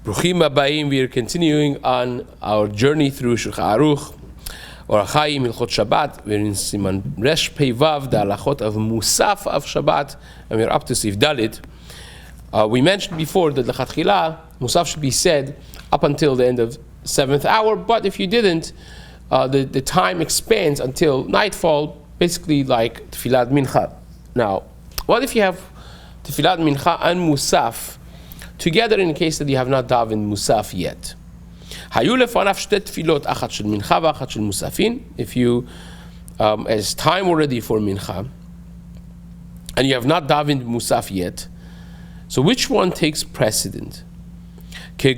Bruchim Abayim, we are continuing on our journey through Shulchan Aruch, or Chaim Hilchot Shabbat. We're in Siman Resh Pei Vav, the halachot of Musaf of Shabbat, and we're up to Seif Dalit. We mentioned before that Lechatchila, Musaf should be said up until the end of 7th hour, but if you didn't, the time expands until nightfall, basically like Tfilat Mincha. Now, what if you have Tfilat Mincha and Musaf together in case that you have not davened Musaf yet? If you, as time already for Mincha, and you have not davened Musaf yet, so which one takes precedent? You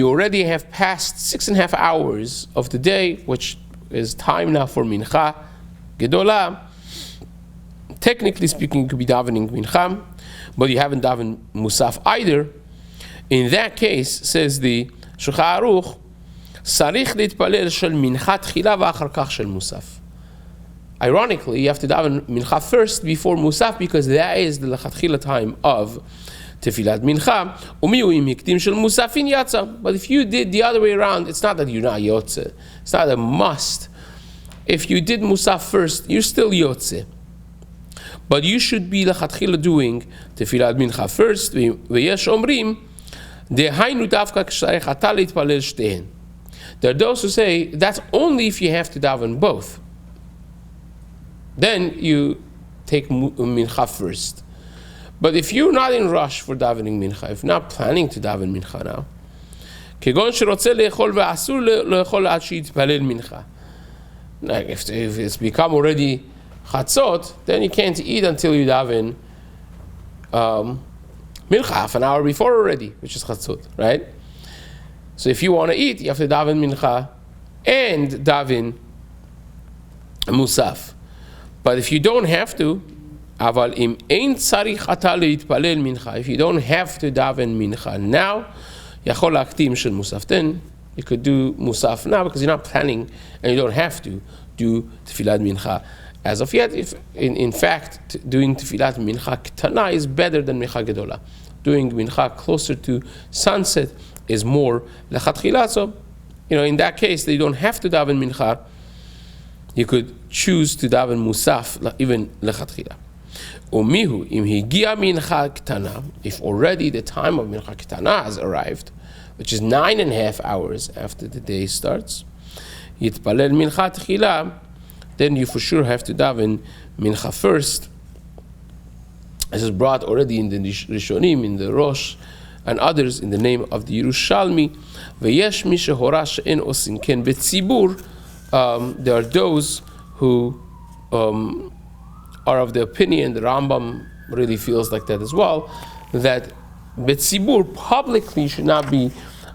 already have passed 6.5 hours of the day, which is time now for Mincha Gedolah. Technically speaking, you could be davening Mincha, but you haven't davened Musaf either. In that case, says the Shulchan Aruch, Sarich litpalel shel Mincha tchila v'achar kach shel Musaf. Ironically, you have to daven Mincha first before Musaf because that is the lechatchila time of Tefilat Mincha. Umiu im hikdim shel Musafin yatsa. But if you did the other way around, it's not that you're not yotze. It's not a must. If you did Musaf first, you're still yotze. But you should be lechatchila doing Tefilat Mincha first. V'yesh omrim dehainu davka k'sharech ata litpalel shtehen. There are those who say that's only if you have to daven both. Then you take Mincha first. But if you're not in rush for davening Mincha, if you're not planning to daven Mincha now, like if it's become already Chatzot, then you can't eat until you daven Mincha half an hour before already, which is Chatzot, right? So if you want to eat, you have to daven Mincha and daven Musaf. But if you don't have to, if you don't have to daven Mincha now, then you could do Musaf now because you're not planning and you don't have to do Tefilat Mincha as of yet. If in fact doing Tefilat Mincha Ketana is better than Mincha Gedolah. Doing Mincha closer to sunset is more Lechatchila. So, in that case, they don't have to daven Mincha. You could choose to daven Musaf, even Lechatchila. Umihu im higia Mincha Ketana, if already the time of Mincha Ketana has arrived, which is 9.5 hours after the day starts, Yitpalel Mincha Tchila, then you for sure have to daven Mincha first. This is brought already in the Rishonim, in the Rosh, and others in the name of the Yerushalmi. V'yesh mi shehora she'en osin ken betzibur. There are those who are of the opinion, the Rambam really feels like that as well, that betzibur publicly should not be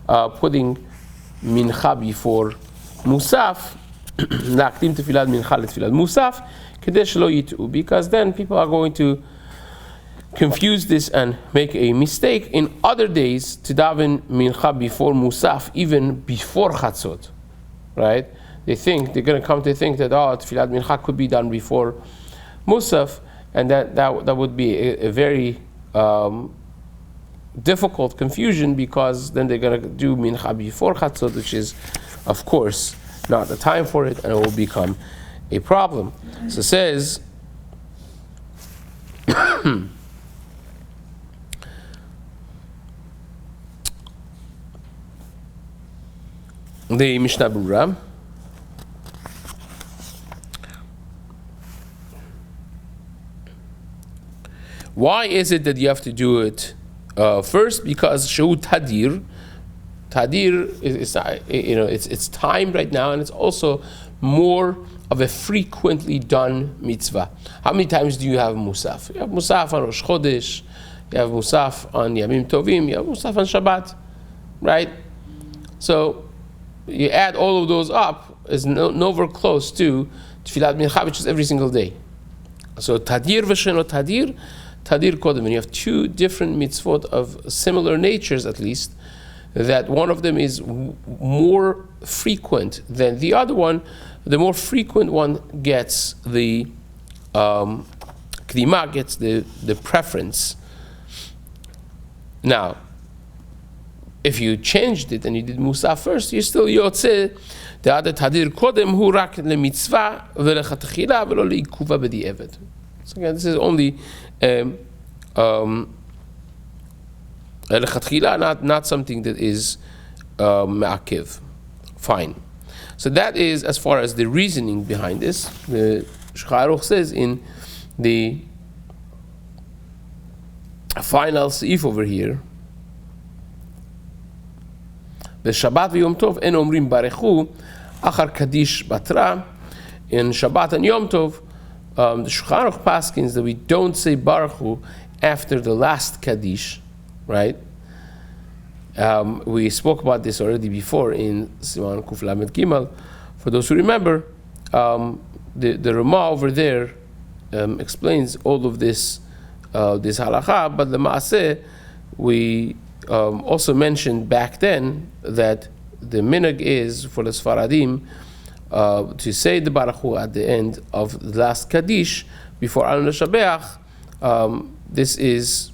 putting Mincha before Musaf, Nakdim Tefilat Mincha Tefilat Musaf, Kadesh lo yitu, because then people are going to confuse this and make a mistake in other days to daven Mincha before Musaf, even before Chatzot, right? They're going to come to think that Tefilat Mincha could be done before Musaf, and that would be a very difficult confusion because then they're going to do Mincha before Chatzot, which is, of course, not the time for it, and it will become a problem. So it says, the Mishna Berura, why is it that you have to do it first? Because Shehu Tadir is it's time right now, and it's also more of a frequently done mitzvah. How many times do you have Musaf? You have Musaf on Rosh Chodesh, you have Musaf on Yamim Tovim, you have Musaf on Shabbat, right? So you add all of those up, is nowhere close to Tefilat Mincha, which is every single day. So Tadir v'sheno Tadir Kodem, when you have two different mitzvot of similar natures at least, that one of them is more frequent than the other one, the more frequent one gets the Kdima gets the preference. Now, if you changed it and you did Musaf first, you still Yotze. The other Tadir Kodem Hu Rak LeMitzvah Velechatchila Velo Leikuva B'di'eved. So again, this is only not something that is Me'akiv. Fine. So that is as far as the reasoning behind this. The Shulchan Aruch says in the final Seif over here, Shabbat v'Yom Tov en omrim barechu achar Kaddish batra. In Shabbat and Yom Tov, the Shulchan Aruch paskins that we don't say barechu after the last Kaddish, right? We spoke about this already before in Siman Kuf Lamed Gimel. For those who remember, the Ramah over there explains all of this halakha, but the Maaseh, we also mentioned back then that the minhag is for the Sfaradim to say the Baruch Hu at the end of the last Kaddish before Al Neshabeach. This is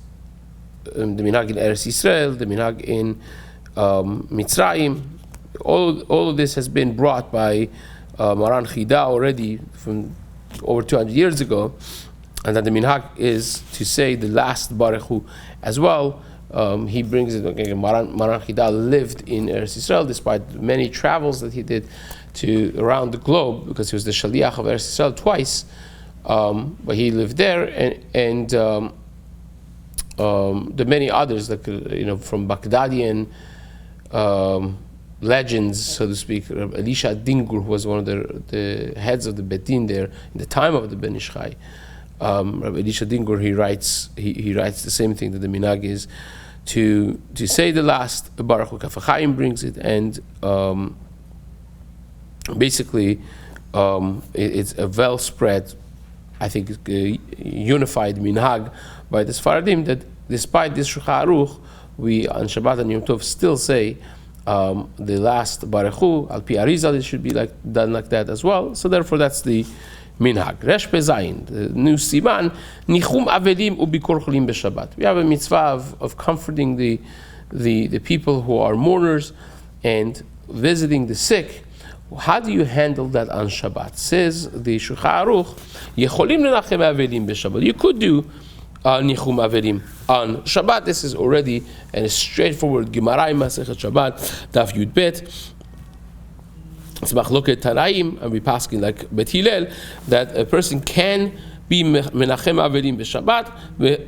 the minhag in Eretz Yisrael, the minhag in Mitzrayim. All of this has been brought by Maran Chida already from over 200 years ago, and that the minhag is to say the last Baruch Hu as well. He brings it. Okay, Maran Chida lived in Eretz Yisrael despite many travels that he did around the globe, because he was the Shaliach of Eretz Yisrael twice. But he lived there, and the many others, like from Baghdadian legends, so to speak. Elisha Dingur, who was one of the heads of the Beit Din there in the time of the Ben Ish Chai. Rabbi Elisha Dingur, he writes the same thing, that the minhag is to say the last Baruch Hu. Kaf HaChaim brings it, and basically it's a well spread, I think, unified minhag by the Sfaradim, that despite this Shulchan Aruch, we on Shabbat and Yom Tov still say the last Baruch Hu. Al Pi Arizal, it should be done like that as well. So therefore, that's the minhag. Resh Pezayin, the new Siman, Nichum Avelim Ubikor Cholim b'Shabbat. We have a mitzvah of comforting the people who are mourners and visiting the sick. How do you handle that on Shabbat? Says the Shulchan Aruch, Yecholim lenachem avelim b'Shabbat. You could do nichum avelim on Shabbat. This is already a straightforward Gemara in Masechet Shabbat, Daf Yud Bet. It's machloket Tanaim, and we paskin like Bet Hillel, that a person can be menachem avelim b'Shabbat,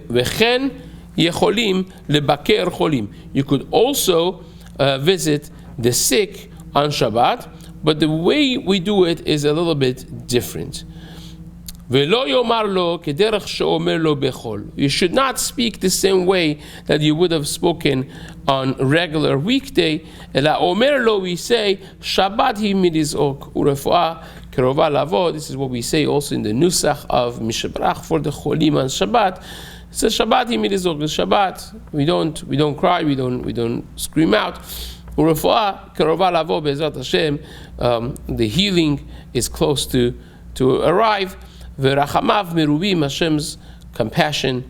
v'chen yecholim lebaker cholim. You could also visit the sick on Shabbat, but the way we do it is a little bit different. You should not speak the same way that you would have spoken on a regular weekday. We say, Shabbat hi midizok urefuah kerova lavo. This is what we say also in the Nusach of Mishna Berura for the Cholim on Shabbat. It says, Shabbat hi midizok. Shabbat, we don't cry, we don't scream out. Urefuah kerova lavo be'ezrat Hashem. The healing is close to arrive. V'rachamav merubim, Hashem's compassion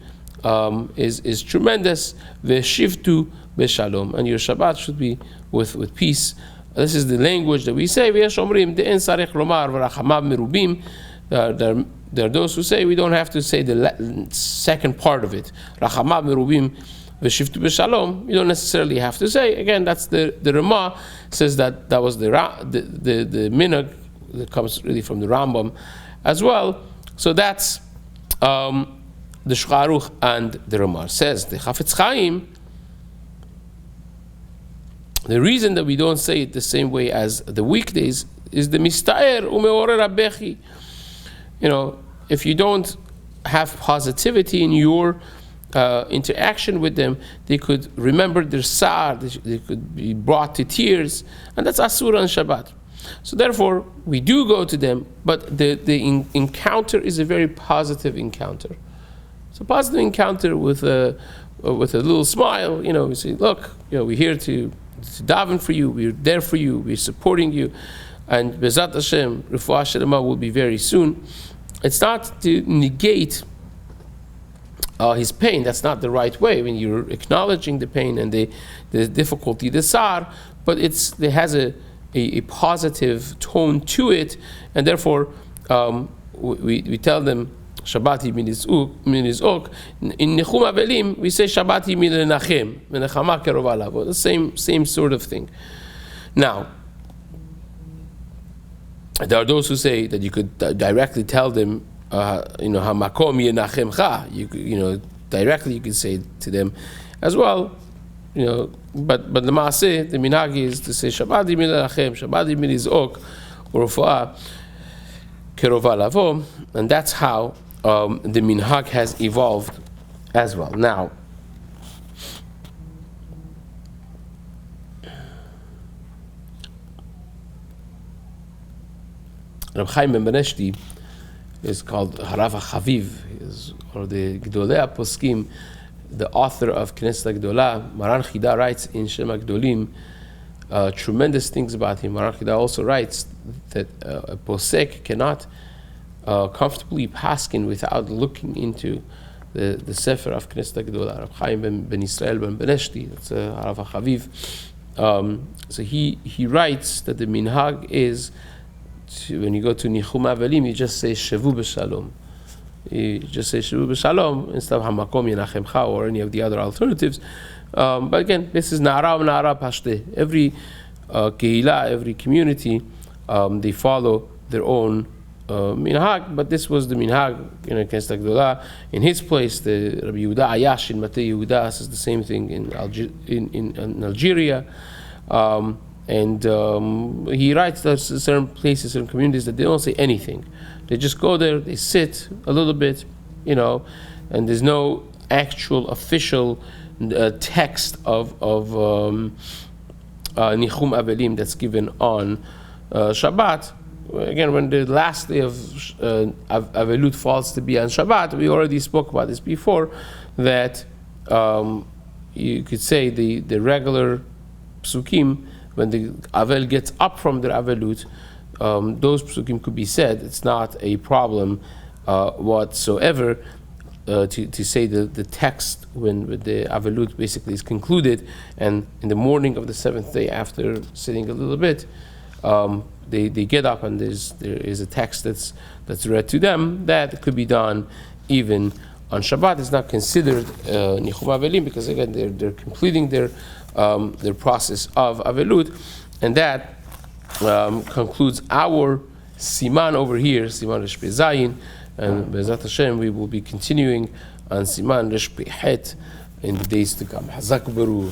is tremendous. V'shivtu b'shalom, and your Shabbat should be with peace. This is the language that we say. V'yesh omrim de'en sarech lomar v'rachamav merubim. There are those who say we don't have to say the second part of it. Rachamav merubim v'shivtu b'shalom. You don't necessarily have to say. Again, that's the Ramah says that was the minhag that comes really from the Rambam as well. So that's the Shulchan Aruch and the Ramah. Says the Chafetz Chaim, the reason that we don't say it the same way as the weekdays is the mistaer umeorer abechi. If you don't have positivity in your interaction with them, they could remember their sar, they could be brought to tears, and that's asur on Shabbat. So therefore, we do go to them, but the encounter is a very positive encounter. It's a positive encounter with a little smile. We say, look, we're here to daven for you, we're there for you, we're supporting you, and Bezat Hashem, Refuah Shelema will be very soon. It's not to negate his pain. That's not the right way. When you're acknowledging the pain and the difficulty, the sar, but it has a positive tone to it, and therefore we tell them Shabbati minizok. In Nechum Avelim we say Shabbati milenachem, menachama kerova lavo. The same sort of thing. Now, there are those who say that you could directly tell them, hamakom yenachemcha. Directly you could say to them as well. But the maaseh, the minhag is to say Shabbati milenachem, Shabbati minizok, urufa kerova lavo, and that's how the minhag has evolved as well. Now, Reb Chaim ben Beneshti is called Harav HaChaviv, or the Gdolei HaPoskim, the author of Knesset HaGdolah. Maran Chida writes in Shem HaGdolim tremendous things about him. Maran Chida also writes that a posek cannot comfortably paskin without looking into the Sefer of Knesset HaGdolah. Reb Chaim ben Yisrael ben Beneshti, that's Harav HaChaviv. So he writes that the minhag is, when you go to Nichum Avelim, you just say Shevu B'Shalom. You just say Shevu B'Shalom instead of Hamakom Yenachemcha or any of the other alternatives. But again, this is Na'ara Pashte. Every Kehila, every community, they follow their own minhag, but this was the minhag in Knesset HaGdolah. In his place, the Rabbi Yehuda Ayash in Matei Yehuda says the same thing in Algeria. And he writes that certain places, certain communities, that they don't say anything. They just go there, they sit a little bit, and there's no actual official text of Nichum Avelim that's given on Shabbat. Again, when the last day of Avelut falls to be on Shabbat, we already spoke about this before, that you could say the regular psukim, when the Avel gets up from their Avelut, those psukim could be said. It's not a problem whatsoever to say the text when the Avelut basically is concluded, and in the morning of the seventh day, after sitting a little bit, they get up and there is a text that's read to them. That could be done even on Shabbat. It's not considered Nichum Avelim, because again they're completing their process of Avelut, and that concludes our Siman over here, Siman Resh Pei Zayin, and Be'ezrat Hashem we will be continuing on Siman Resh Pei Het in the days to come. Hazak Berur.